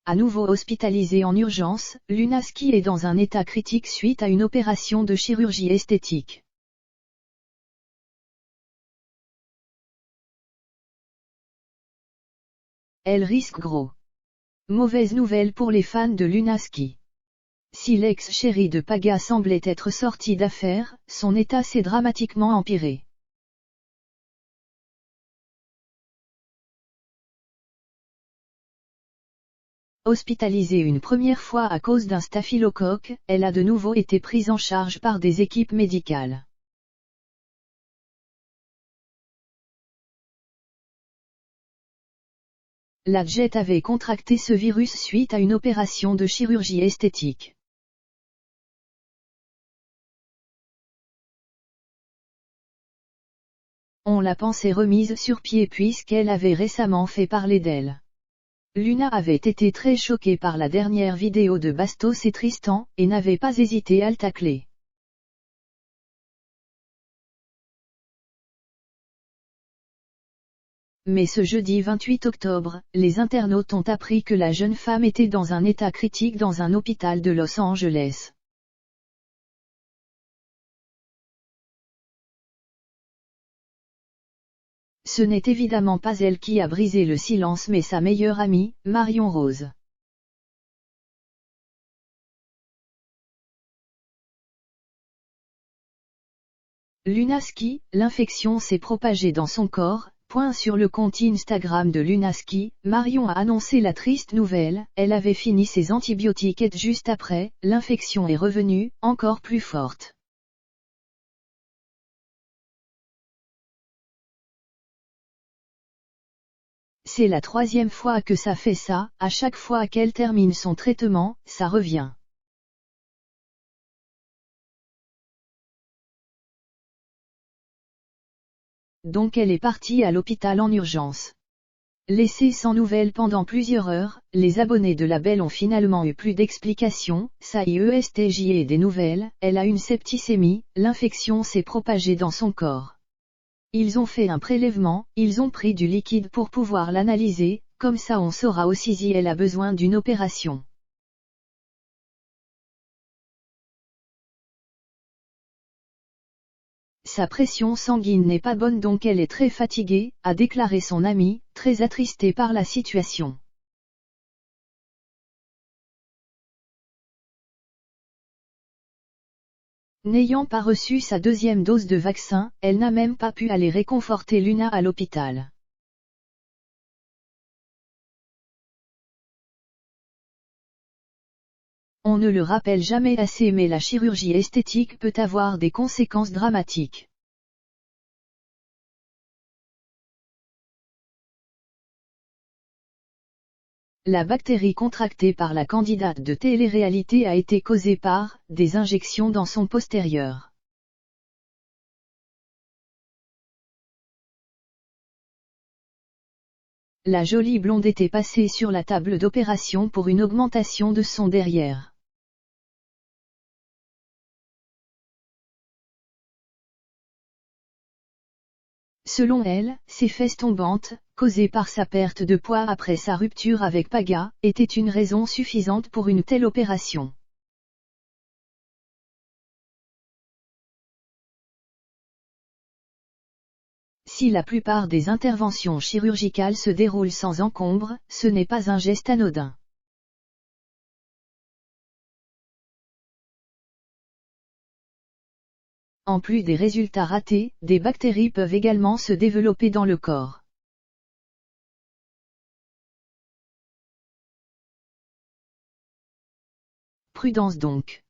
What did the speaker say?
À nouveau hospitalisée en urgence, Lunaski est dans un état critique suite à une opération de chirurgie esthétique. Elle risque gros. Mauvaise nouvelle pour les fans de Lunaski. Si l'ex-chéri de Paga semblait être sorti d'affaire, son état s'est dramatiquement empiré. Hospitalisée une première fois à cause d'un staphylocoque, elle a de nouveau été prise en charge par des équipes médicales. La Jet avait contracté ce virus suite à une opération de chirurgie esthétique. On la pensait remise sur pied puisqu'elle avait récemment fait parler d'elle. Luna avait été très choquée par la dernière vidéo de Bastos et Tristan, et n'avait pas hésité à le tacler. Mais ce jeudi 28 octobre, les internautes ont appris que la jeune femme était dans un état critique dans un hôpital de Los Angeles. Ce n'est évidemment pas elle qui a brisé le silence mais sa meilleure amie, Marion Rose. Lunaski, l'infection s'est propagée dans son corps. Sur le compte Instagram de Lunaski, Marion a annoncé la triste nouvelle, elle avait fini ses antibiotiques et juste après, l'infection est revenue, encore plus forte. C'est la 3e fois que ça fait ça, à chaque fois qu'elle termine son traitement, ça revient. Donc elle est partie à l'hôpital en urgence. Laissée sans nouvelles pendant plusieurs heures, les abonnés de la Belle ont finalement eu plus d'explications, ça y est des nouvelles, elle a une septicémie, l'infection s'est propagée dans son corps. Ils ont fait un prélèvement, ils ont pris du liquide pour pouvoir l'analyser, comme ça on saura aussi si elle a besoin d'une opération. Sa pression sanguine n'est pas bonne donc elle est très fatiguée, a déclaré son amie, très attristée par la situation. N'ayant pas reçu sa 2e dose de vaccin, elle n'a même pas pu aller réconforter Luna à l'hôpital. On ne le rappelle jamais assez mais la chirurgie esthétique peut avoir des conséquences dramatiques. La bactérie contractée par la candidate de télé-réalité a été causée par des injections dans son postérieur. La jolie blonde était passée sur la table d'opération pour une augmentation de son derrière. Selon elle, ses fesses tombantes, causées par sa perte de poids après sa rupture avec Paga, étaient une raison suffisante pour une telle opération. Si la plupart des interventions chirurgicales se déroulent sans encombre, ce n'est pas un geste anodin. En plus des résultats ratés, des bactéries peuvent également se développer dans le corps. Prudence donc.